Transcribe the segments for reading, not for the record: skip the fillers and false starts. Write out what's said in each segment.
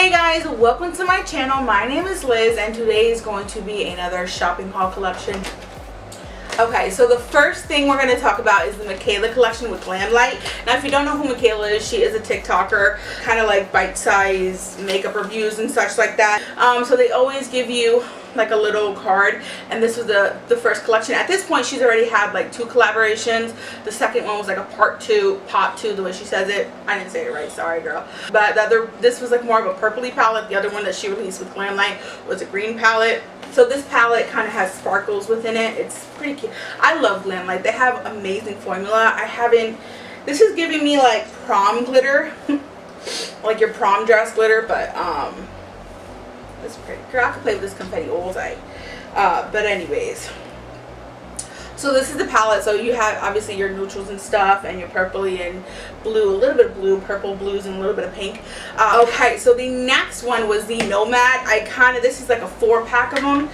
Hey guys, welcome to my channel. My name is Liz and today is going to be another shopping haul collection. Okay, so the first thing we're going to talk about is the Michaela collection with Glam Light. Now if you don't know who Michaela is, she is a TikToker, kind of like bite-sized makeup reviews and such like that. So they always give you like a little card, and this was the first collection. At this point she's already had like 2 collaborations. The second one was like a pot 2, the way she says it. I didn't say it right, sorry girl. But this was like more of a purpley palette. The other one that she released with Glam Light was a green palette. So this palette kind of has sparkles within it. It's pretty cute. I love Glam Light. They have amazing formula. This is giving me like prom glitter like your prom dress glitter, but it's pretty. Girl, I could play with this confetti all day. But anyways, so this is the palette. So you have obviously your neutrals and stuff, and your purpley and blue, a little bit of blue, purple blues, and a little bit of pink. Okay, so the next one was the Nomad. This is like a 4-pack of them.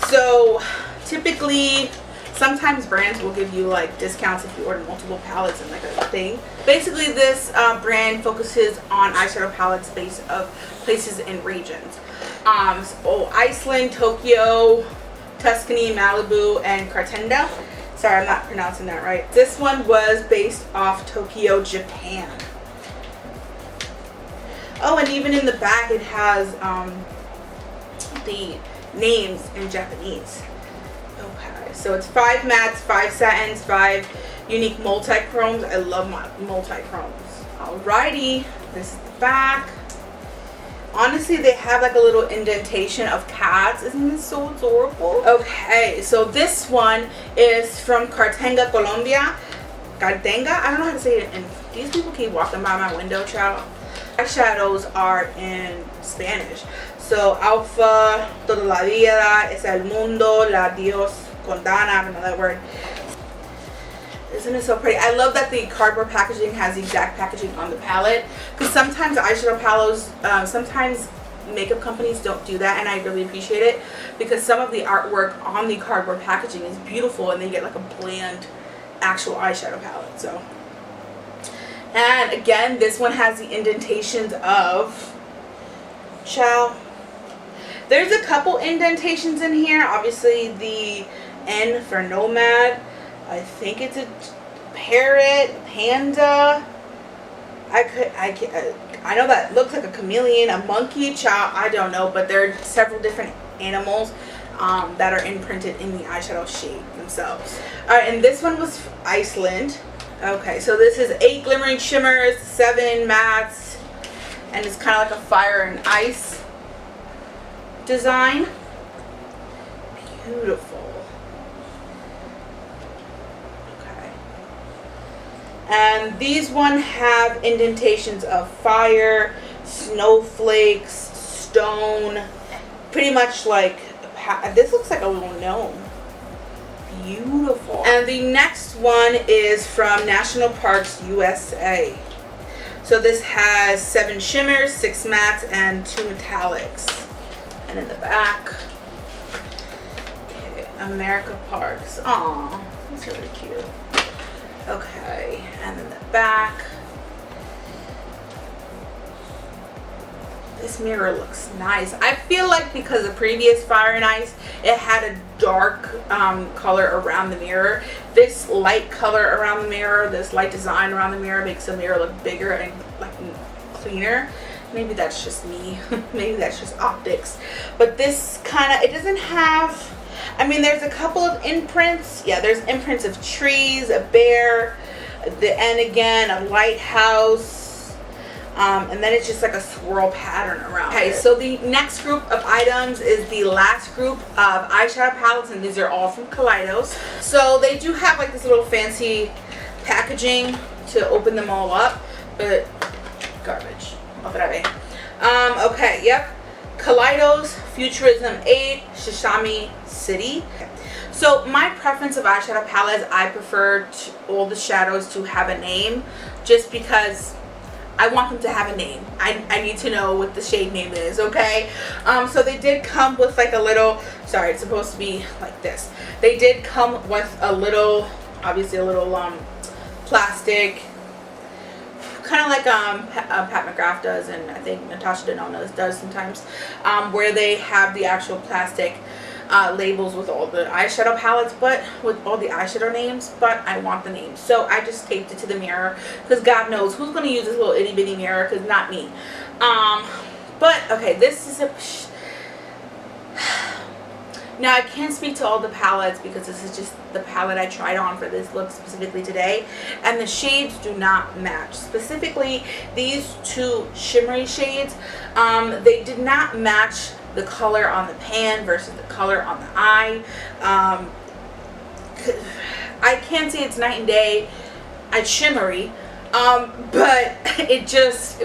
So typically, sometimes brands will give you like discounts if you order multiple palettes and like a thing. Basically, this brand focuses on eyeshadow palettes based of places and regions. Iceland, Tokyo, Tuscany, Malibu, and Cartagena. Sorry, I'm not pronouncing that right. This one was based off Tokyo, Japan. Oh, and even in the back it has the names in Japanese. Okay, so it's 5 mattes, 5 satins, 5 unique multi-chromes. I love my multi-chromes. Alrighty, this is the back. Honestly, they have like a little indentation of cats. Isn't this so adorable? Okay, so this one is from Cartagena, Colombia. Cartagena? I don't know how to say it. And these people keep walking by my window, child. Eyeshadows are in Spanish. So, Alfa, Toda la vida, es el mundo, la Dios condana. I don't know that word. Isn't it so pretty? I love that the cardboard packaging has the exact packaging on the palette, because sometimes eyeshadow palettes, sometimes makeup companies don't do that, and I really appreciate it because some of the artwork on the cardboard packaging is beautiful and they get like a bland actual eyeshadow palette. So, and again, this one has the indentations of there's a couple indentations in here. Obviously the N for Nomad. I think it's a parrot, panda. I know that looks like a chameleon, a monkey, child. I don't know, but there are several different animals that are imprinted in the eyeshadow shade themselves. Alright, and this one was Iceland. Okay, so this is 8 glimmering shimmers, 7 mattes, and it's kind of like a fire and ice design. Beautiful. And these one have indentations of fire, snowflakes, stone, pretty much like, this looks like a little gnome. Beautiful. And the next one is from National Parks USA. So this has 7 shimmers, 6 mattes, and 2 metallics. And in the back, okay, America Parks. Aw, that's really cute. Okay, and then the back. This mirror looks nice. I feel like because the previous Fire and Ice, it had a dark color around the mirror. This light color around the mirror, this light design around the mirror makes the mirror look bigger and like cleaner. Maybe that's just me. Maybe that's just optics. But this it doesn't have, I mean, there's a couple of imprints. Yeah, there's imprints of trees, a bear, the N again, a lighthouse, and then it's just like a swirl pattern around. Okay, so the next group of items is the last group of eyeshadow palettes, and these are all from Kaleidos. So they do have like this little fancy packaging to open them all up, but garbage. Otra vez. Okay, yep. Kaleidos, Futurism 8, Shishami City. So my preference of eyeshadow palettes, I prefer all the shadows to have a name, just because I want them to have a name. I need to know what the shade name is, okay? So they did come with like a little, sorry, it's supposed to be like this. They did come with a little, obviously a little plastic kind of like Pat McGrath does, and I think Natasha Denona does sometimes, where they have the actual plastic labels with all the eyeshadow palettes, but with all the eyeshadow names, but I want the names. So I just taped it to the mirror, because God knows who's going to use this little itty bitty mirror, because not me. But okay, this is a... Now I can't speak to all the palettes because this is just the palette I tried on for this look specifically today, and the shades do not match. Specifically these two shimmery shades, they did not match the color on the pan versus the color on the eye. I can't say it's night and day. It's shimmery, but it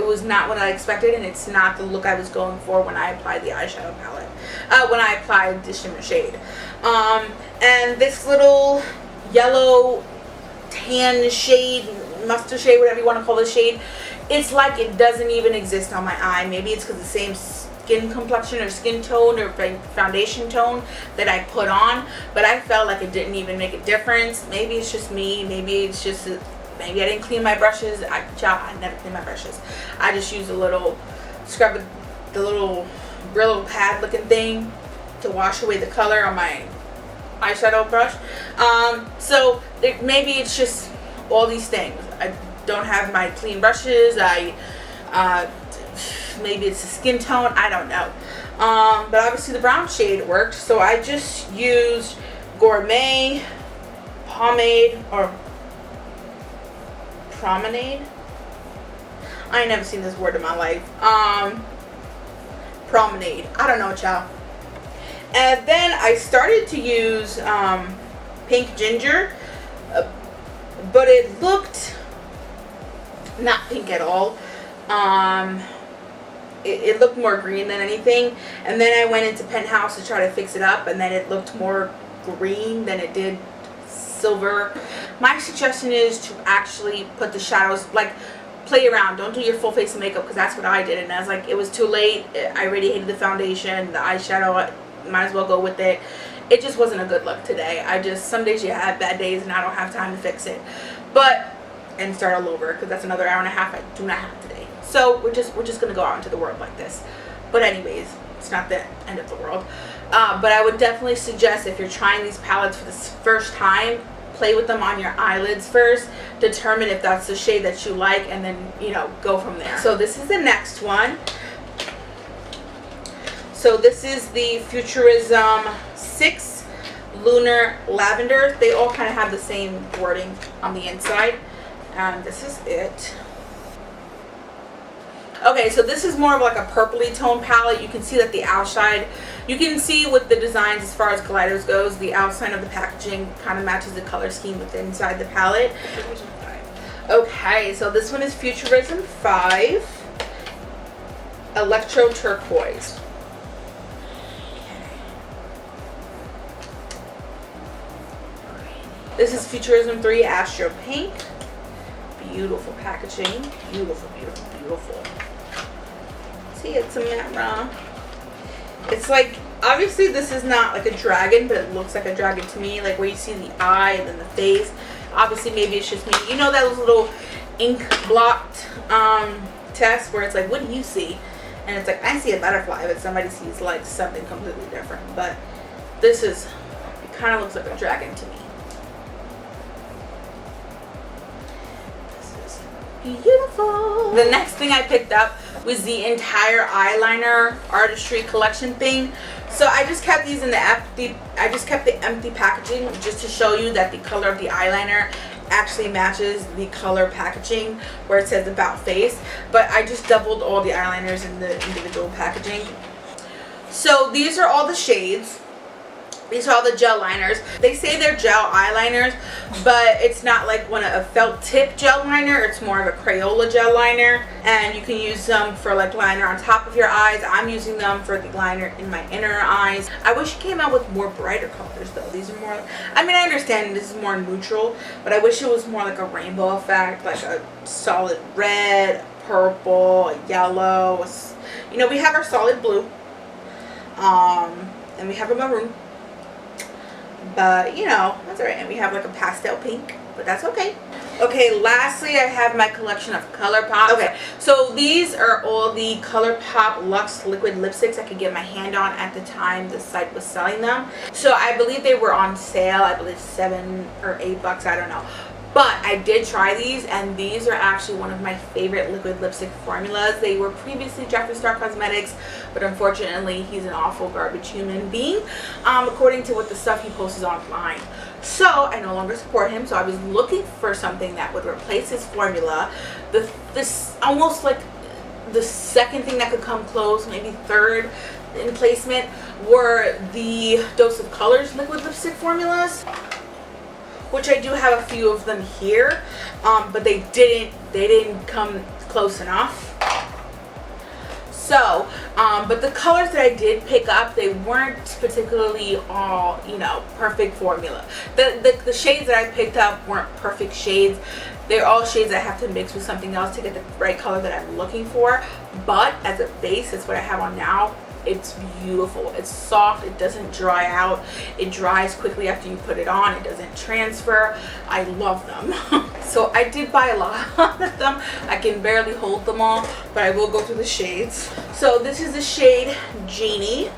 was not what I expected, and it's not the look I was going for when I applied the eyeshadow palette, when I applied the shimmer shade. And this little yellow tan shade, mustard shade, whatever you want to call this shade, it's like it doesn't even exist on my eye. Maybe it's because the same skin complexion or skin tone or foundation tone that I put on, but I felt like it didn't even make a difference. Maybe it's just me. Maybe it's just... Maybe I didn't clean my brushes. I never clean my brushes. I just use a little scrub, the little Brillo pad looking thing to wash away the color on my eyeshadow brush. So maybe it's just all these things. I don't have my clean brushes. Maybe it's the skin tone. I don't know. But obviously the brown shade worked. So I just used Gourmet Pomade or Promenade. I ain't never seen this word in my life. Promenade. I don't know, child. And then I started to use Pink Ginger, but it looked not pink at all. It looked more green than anything. And then I went into Penthouse to try to fix it up, and then it looked more green than it did silver. My suggestion is to actually put the shadows, like, play around. Don't do your full face of makeup, because that's what I did, and I was like, it was too late. I already hated the foundation, the eyeshadow, I might as well go with it. It just wasn't a good look today. Some days you have bad days and I don't have time to fix it, and start all over, because that's another hour and a half I do not have today. So we're just gonna go out into the world like this. But anyways, it's not the end of the world. But I would definitely suggest, if you're trying these palettes for the first time, play with them on your eyelids first, determine if that's the shade that you like, and then, you know, go from there. So this is the next one. So this is the Futurism 6 Lunar Lavender. They all kind of have the same wording on the inside, and this is it. Okay, so this is more of like a purpley tone palette. You can see that the outside, you can see with the designs as far as Gelatos goes, the outside of the packaging kind of matches the color scheme with inside the palette. Okay, so this one is Futurism 5 Electro Turquoise. This is Futurism 3 Astro Pink. Beautiful packaging. Beautiful, beautiful, beautiful. See, it's a matte. It's like, obviously this is not like a dragon, but it looks like a dragon to me. Like where you see the eye and then the face. Obviously maybe it's just me. You know that little ink blocked test where it's like, what do you see? And it's like, I see a butterfly, but somebody sees like something completely different. But this is, it kind of looks like a dragon to me. Beautiful. The next thing I picked up was the entire eyeliner Artistry collection thing. So I just kept these in the empty, empty packaging just to show you that the color of the eyeliner actually matches the color packaging where it says about face. But I just doubled all the eyeliners in the individual packaging. So these are all the shades. These are all the gel liners. They say they're gel eyeliners, but it's not like a felt tip gel liner. It's more of a Crayola gel liner, and you can use them for like liner on top of your eyes. I'm using them for the liner in my inner eyes. I wish it came out with more brighter colors though. These are more, I mean, I understand this is more neutral, but I wish it was more like a rainbow effect, like a solid red, purple, a yellow. You know, we have our solid blue, and we have a maroon. But, you know, that's alright. And we have like a pastel pink. but that's okay. Okay, lastly, I have my collection of Colourpop. Okay, so these are all the Colourpop Luxe liquid lipsticks I could get my hand on at the time the site was selling them. So I believe they were on sale, I believe $7 or $8, I don't know. But I did try these, and these are actually one of my favorite liquid lipstick formulas. They were previously Jeffree Star Cosmetics, but unfortunately he's an awful garbage human being, according to what the stuff he posts online. So I no longer support him, so I was looking for something that would replace his formula. This almost like the second thing that could come close, maybe third in placement, were the Dose of Colors liquid lipstick formulas, which I do have a few of them here, but they didn't come close enough. So, but the colors that I did pick up, they weren't particularly all, you know, perfect formula. The shades that I picked up weren't perfect shades. They're all shades I have to mix with something else to get the right color that I'm looking for. But as a base, that's what I have on now. It's beautiful. It's soft. It doesn't dry out. It dries quickly after you put it on. It doesn't transfer. I love them. So I did buy a lot of them. I can barely hold them all, but I will go through the shades. So this is the shade Genie.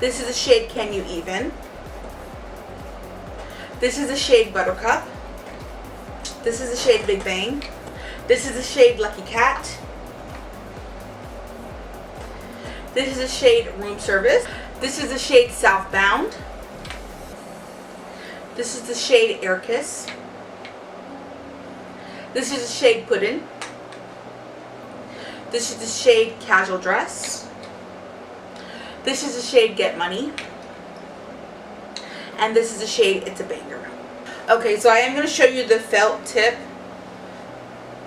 This is the shade Can You Even. This is the shade Buttercup. This is the shade Big Bang. This is the shade Lucky Cat. This is the shade Room Service. This is the shade Southbound. This is the shade Air Kiss. This is the shade Puddin'. This is the shade Casual Dress. This is the shade Get Money. And this is the shade It's a Banger. Okay, so I am going to show you the felt tip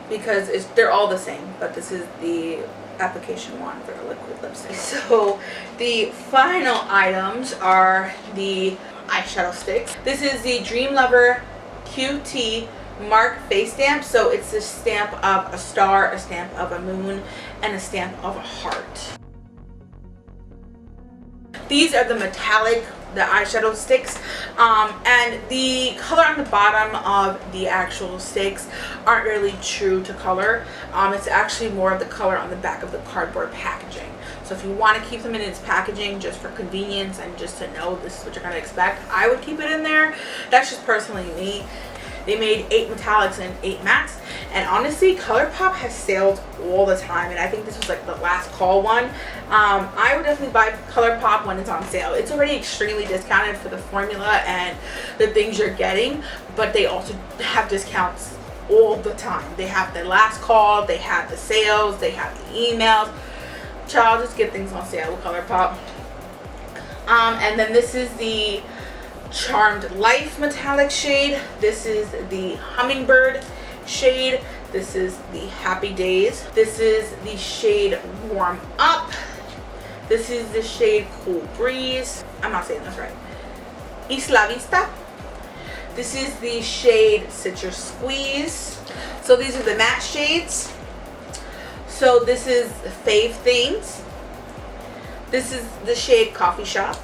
because they're all the same, but this is the application one for the liquid lipstick. So the final items are the eyeshadow sticks. This is the Dream Lover QT Mark face stamp. So it's a stamp of a star, a stamp of a moon, and a stamp of a heart. These are the metallic, the eyeshadow sticks, and the color on the bottom of the actual sticks aren't really true to color. It's actually more of the color on the back of the cardboard packaging. So if you want to keep them in its packaging just for convenience and just to know this is what you're going to expect, I would keep it in there. That's just personally me. They made 8 metallics and 8 mattes, and honestly Colourpop has sales all the time, and I think this was like the last call one. I would definitely buy Colourpop when it's on sale. It's already extremely discounted for the formula and the things you're getting, but they also have discounts all the time. They have the last call, they have the sales, they have the emails. Child, just get things on sale with Colourpop. And then this is the Charmed Life metallic shade. This is the Hummingbird shade. This is the Happy Days. This is the shade Warm Up. This is the shade Cool Breeze. I'm not saying this right. Isla Vista. This is the shade Citrus Squeeze. So these are the matte shades. So this is Fave Things. This is the shade Coffee Shop.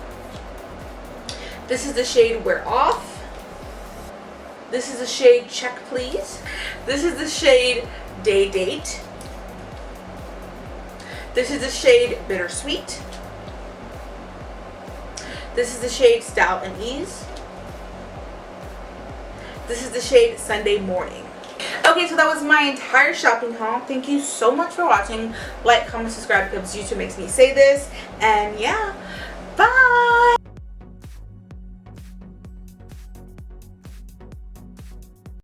This is the shade Wear Off. This is the shade Check Please. This is the shade Day Date. This is the shade Bittersweet. This is the shade Style and Ease. This is the shade Sunday Morning. Okay, so that was my entire shopping haul. Thank you so much for watching. Like, comment, subscribe because YouTube makes me say this. And yeah, bye!